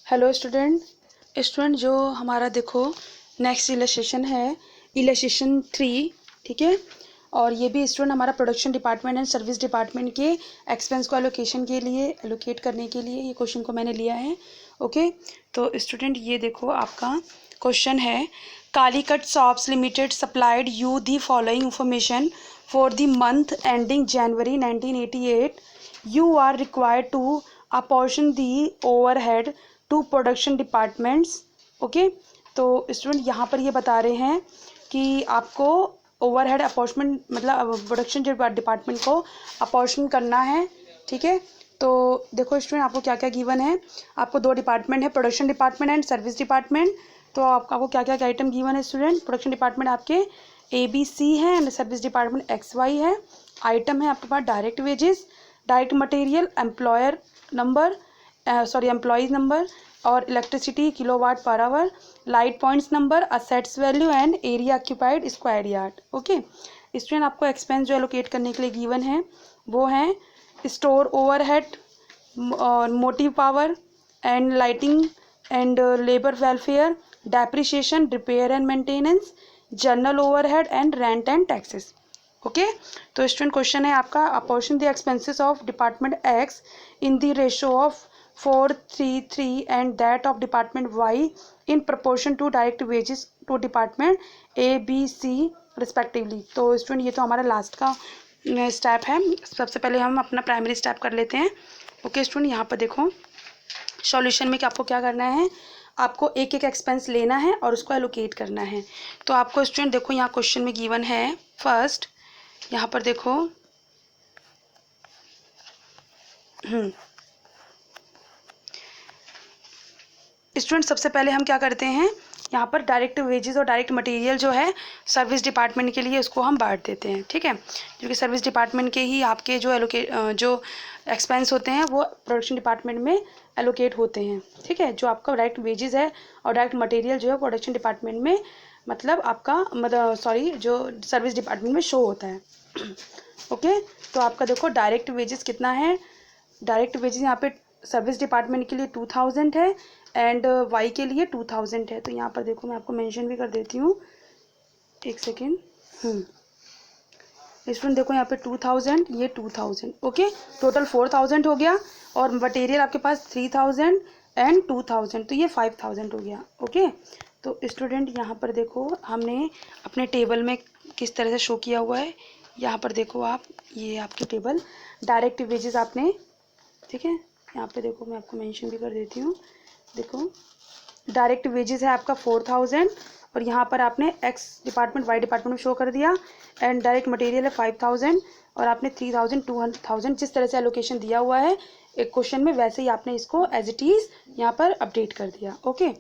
Hello student जो हमारा देखो नेक्स्ट इलस्ट्रेशन है इलस्ट्रेशन 3, ठीक है। और ये भी स्टूडेंट हमारा production department and service department के एक्सपेंस को एलोकेशन के लिए एलोकेट करने के लिए ये क्वेश्चन को मैंने लिया है। ओके, तो स्टूडेंट ये देखो आपका क्वेश्चन है, Calicut shops limited supplied you the following information for the month ending January 1988। You are required to apportion the overhead to production departments. Okay, तो स्टूडेंट यहाँ पर ये बता रहे हैं कि आपको ओवरहेड अपॉर्चमेंट मतलब प्रोडक्शन डिपार्टमेंट को अपॉर्शन करना है, ठीक है। तो देखो स्टूडेंट आपको क्या क्या गिवन है। आपको दो डिपार्टमेंट है, production department and service department. तो आपको क्या क्या आइटम गिवन है स्टूडेंट। प्रोडक्शन डिपार्टमेंट आपके ABC है एंड सर्विस डिपार्टमेंट XY है। आइटम है आपके पास direct wages, direct material, employer number employees number और electricity kilowatt per hour, light points number, assets value and area occupied square yard. Okay student, आपको expense जो allocate करने के लिए गिवन है वो है store overhead, motive power and lighting and labour welfare, depreciation, repair and maintenance, general overhead and rent and taxes. Okay, तो student question है आपका, apportion the expenses of department X in the ratio of 4:3 and that of department Y in proportion to direct wages to department ABC respectively। तो student ये तो हमारा last का step है। सबसे पहले हम अपना प्राइमरी स्टेप कर लेते हैं। ओके स्टूडेंट, यहाँ पर देखो सॉल्यूशन में कि आपको क्या करना है, आपको एक एक एक्सपेंस लेना है और उसको एलोकेट करना है। तो आपको स्टूडेंट देखो यहाँ क्वेश्चन में गिवन है फर्स्ट, यहाँ पर देखो स्टूडेंट सबसे पहले हम क्या करते हैं, यहाँ पर डायरेक्ट वेजेस और डायरेक्ट मटेरियल जो है सर्विस डिपार्टमेंट के लिए उसको हम बांट देते हैं, ठीक है। क्योंकि सर्विस डिपार्टमेंट के ही आपके जो एक्सपेंस होते हैं वो प्रोडक्शन डिपार्टमेंट में एलोकेट होते हैं, ठीक है। जो आपका डायरेक्ट वेजेस है और डायरेक्ट मटेरियल जो है प्रोडक्शन डिपार्टमेंट में मतलब आपका जो सर्विस डिपार्टमेंट में शो होता है। ओके, तो आपका देखो डायरेक्ट वेजेस कितना है, डायरेक्ट वेजेस यहाँ पे सर्विस डिपार्टमेंट के लिए 2000 है एंड Y के लिए 2000 है। तो यहाँ पर देखो मैं आपको मेंशन भी कर देती हूँ, एक सेकेंड। स्टूडेंट देखो यहाँ पे 2000, ये 2000, ओके, टोटल 4000 हो गया और मटेरियल आपके पास 3000 एंड 2000, तो ये 5000 हो गया। ओके, तो स्टूडेंट यहाँ पर देखो हमने अपने टेबल में किस तरह से शो किया हुआ है, यहाँ पर देखो आप, ये आपकी टेबल डायरेक्ट वेजेस आपने, ठीक है, यहाँ पे देखो मैं आपको मेंशन भी कर देती हूँ। देखो डायरेक्ट वेजेस है आपका 4000 और यहाँ पर आपने X डिपार्टमेंट Y डिपार्टमेंट में शो कर दिया एंड डायरेक्ट मटेरियल है 5000 और आपने 3000 2000 जिस तरह से एलोकेशन दिया हुआ है एक क्वेश्चन में वैसे ही आपने इसको एज इट इज़ यहाँ पर अपडेट कर दिया। ओके,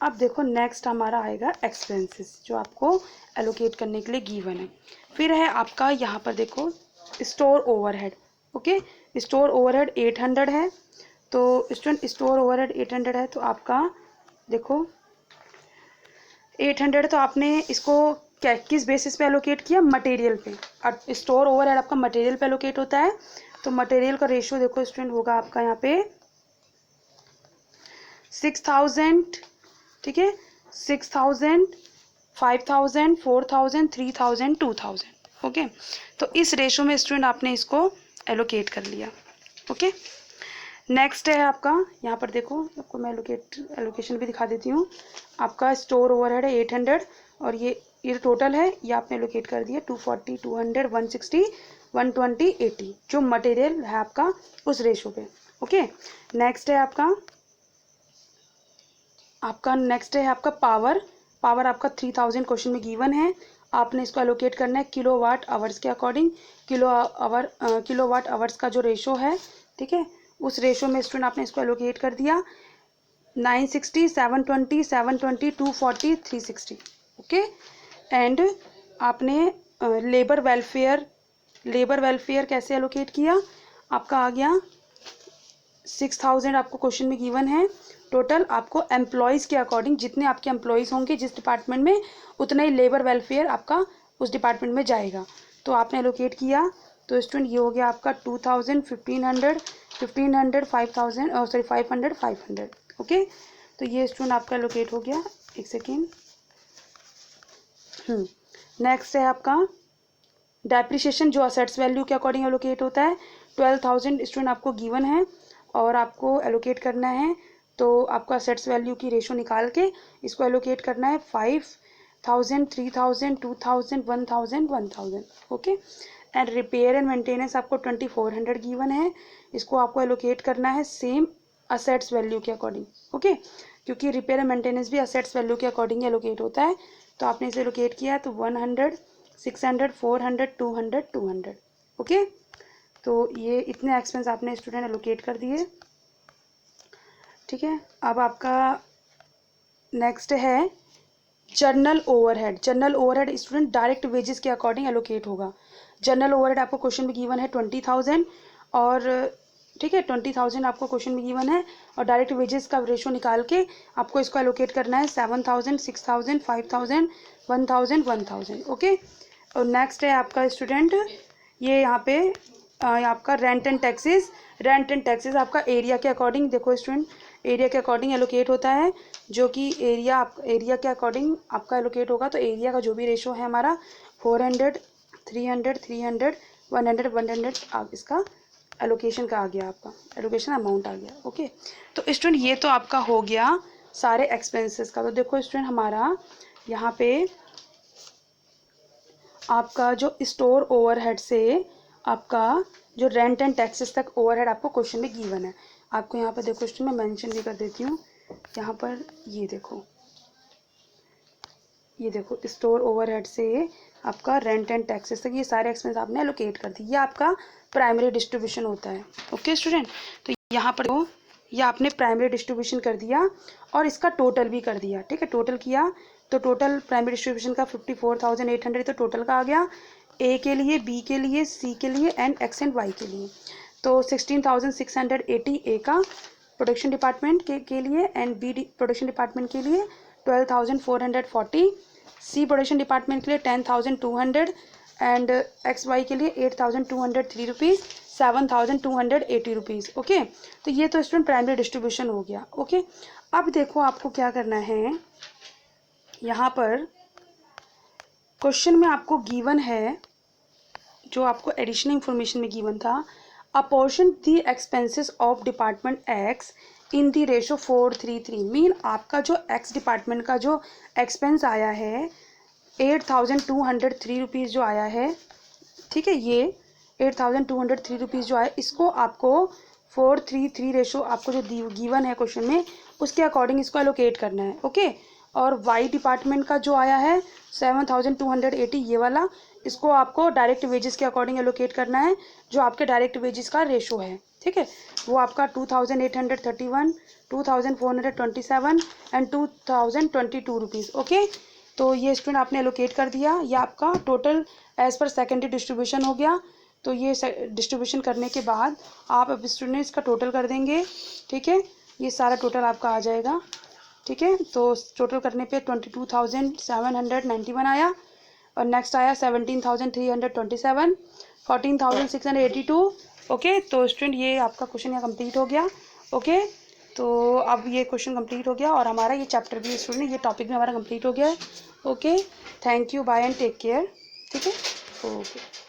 अब देखो नेक्स्ट हमारा आएगा एक्सपेंसेस जो आपको एलोकेट करने के लिए गिवन है। फिर है आपका यहाँ पर देखो store overhead. Okay, store overhead 800 है। तो स्टूडेंट स्टोर ओवरहेड 800 है, तो आपका देखो 800 तो आपने इसको क्या किस बेसिस पे एलोकेट किया, मटेरियल पे। और स्टोर ओवरहेड आपका मटेरियल पे एलोकेट होता है, तो मटेरियल का रेशियो देखो स्टूडेंट होगा आपका यहाँ पे 6000, ठीक है, 6000 5000 4000 3000 2000। ओके, तो इस रेशियो में स्टूडेंट आपने इसको एलोकेट कर लिया। ओके, नेक्स्ट है आपका यहाँ पर देखो आपको मैं एलोकेशन भी दिखा देती हूँ। आपका स्टोर ओवरहेड है 800 और ये टोटल है, ये आपने एलोकेट कर दिया 240 200 160 120 80 जो मटेरियल है आपका उस रेशो पे। ओके, नेक्स्ट है नेक्स्ट है आपका पावर आपका 3000 क्वेश्चन में गिवन है। आपने इसको एलोकेट करना है किलोवाट आवर्स के अकॉर्डिंग। किलोवाट आवर्स का जो रेशो है, ठीक है, उस रेशो में स्टूडेंट आपने इसको एलोकेट कर दिया 960 720 720 240 360। ओके, एंड आपने लेबर वेलफेयर कैसे एलोकेट किया, आपका आ गया 6000 आपको क्वेश्चन में गिवन है। टोटल आपको एम्प्लॉयज़ के अकॉर्डिंग जितने आपके एम्प्लॉयज़ होंगे जिस डिपार्टमेंट में उतना ही लेबर वेलफेयर आपका उस डिपार्टमेंट में जाएगा। तो आपने एलोकेट किया, तो स्टूडेंट ये हो गया आपका 2000 1500 1500 5000 सॉरी 500 500। ओके, तो ये स्टूडेंट आपका एलोकेट हो गया। एक सेकेंड। नेक्स्ट है आपका डेप्रिसिएशन, जो असेट्स वैल्यू के अकॉर्डिंग एलोकेट होता है। 12,000 स्टूडेंट आपको गिवन है और आपको एलोकेट करना है, तो आपको असेट्स वैल्यू की रेशो निकाल के इसको एलोकेट करना है 5,000 3,000 2,000 1,000 1,000। Okay, and repair and maintenance आपको 2,400 गिवन है, इसको आपको एलोकेट करना है सेम असेट्स वैल्यू के अकॉर्डिंग। ओके, क्योंकि रिपेयर एंड मेंटेनेंस भी असेट्स वैल्यू के अकॉर्डिंग एलोकेट होता है, तो आपने इसे एलोकेट किया है तो 100 600 400 200 200। ओके, तो ये इतने एक्सपेंस आपने स्टूडेंट एलोकेट कर दिए। ठीक है, अब आपका नेक्स्ट है journal overhead. Journal overhead student direct wages के अकॉर्डिंग एलोकेट होगा। जर्नल ओवरहेड आपको क्वेश्चन में गिवन है 20,000 और ठीक है 20,000 आपको क्वेश्चन में गिवन है और डायरेक्ट वेजेस का रेशो निकाल के आपको इसको एलोकेट करना है 7,000 6,000 5,000 1,000 1,000। ओके, और नेक्स्ट है आपका स्टूडेंट ये यहाँ पे आपका rent and taxes. Rent and taxes आपका एरिया के अकॉर्डिंग, देखो स्टूडेंट एरिया के अकॉर्डिंग एलोकेट होता है, जो कि एरिया के अकॉर्डिंग आपका एलोकेट होगा। तो एरिया का जो भी रेशो है हमारा 400 300 300 100 100 इसका एलोकेशन का आ गया, आपका एलोकेशन अमाउंट आ गया। ओके, तो स्टूडेंट ये तो आपका हो गया सारे एक्सपेंसेस का। तो देखो स्टूडेंट हमारा यहाँ पे आपका जो स्टोर ओवरहेड से आपका जो रेंट एंड टैक्सेस तक ओवरहेड आपको क्वेश्चन में गिवन है। आपको यहाँ पर देखो स्टूडेंट मैं मेंशन भी कर देती हूँ, यहाँ पर ये देखो स्टोर ओवरहेड से आपका रेंट एंड टैक्सेस तक ये सारे एक्सपेंस आपने एलोकेट कर दिए। ये आपका प्राइमरी डिस्ट्रीब्यूशन होता है। ओके स्टूडेंट, तो यहाँ पर ये आपने प्राइमरी डिस्ट्रीब्यूशन कर दिया और इसका टोटल भी कर दिया। ठीक है, टोटल किया तो टोटल प्राइमरी डिस्ट्रीब्यूशन का 54,800 तो टोटल का आ गया, ए के लिए, बी के लिए, सी के लिए एंड एक्स एंड वाई के लिए। तो 16,680 ए का प्रोडक्शन डिपार्टमेंट के लिए एंड बी प्रोडक्शन डिपार्टमेंट के लिए 12,440, सी प्रोडक्शन डिपार्टमेंट के लिए 10,200 एंड एक्स वाई के लिए 8,203 रुपीज़ 7,280 रुपीज़। ओके, तो ये तो स्टूडेंट प्राइमरी डिस्ट्रीब्यूशन हो गया। ओके, अब देखो आपको क्या करना है, यहाँ पर क्वेश्चन में आपको गिवन है, जो आपको एडिशनल इंफॉर्मेशन में गिवन था, apportion the expenses of department x in the ratio 4:3:3। Mean आपका जो एक्स डिपार्टमेंट का जो एक्सपेंस आया है 8,203 रुपीज़ जो आया है, ठीक है, ये 8,203 रुपीज़ जो आया, इसको आपको 4:3:3 रेशो आपको जो गिवन है क्वेश्चन में उसके अकॉर्डिंग इसको एलोकेट करना है। ओके, और वाई डिपार्टमेंट का जो आया है 7,280 ये वाला, इसको आपको डायरेक्ट वेजेस के अकॉर्डिंग एलोकेट करना है, जो आपके डायरेक्ट वेजेस का रेशो है। ठीक है, वो आपका 2,831 2,427 एंड 2,022 रुपीज़। ओके, तो ये स्टूडेंट आपने एलोकेट कर दिया, ये आपका total as per secondary distribution हो गया। तो ये डिस्ट्रीब्यूशन करने के बाद आप अब स्टूडेंट इसका टोटल कर देंगे। ठीक है, ये सारा टोटल आपका आ जाएगा। ठीक है, तो टोटल करने पे 22,791 आया और नेक्स्ट आया 17,327 14,682। ओके, तो स्टूडेंट ये आपका क्वेश्चन यहाँ कंप्लीट हो गया। ओके, तो अब ये क्वेश्चन कंप्लीट हो गया और हमारा ये चैप्टर भी स्टूडेंट, ये टॉपिक भी हमारा कंप्लीट हो गया है। Okay, thank you, bye and take care. ठीक है, ओके।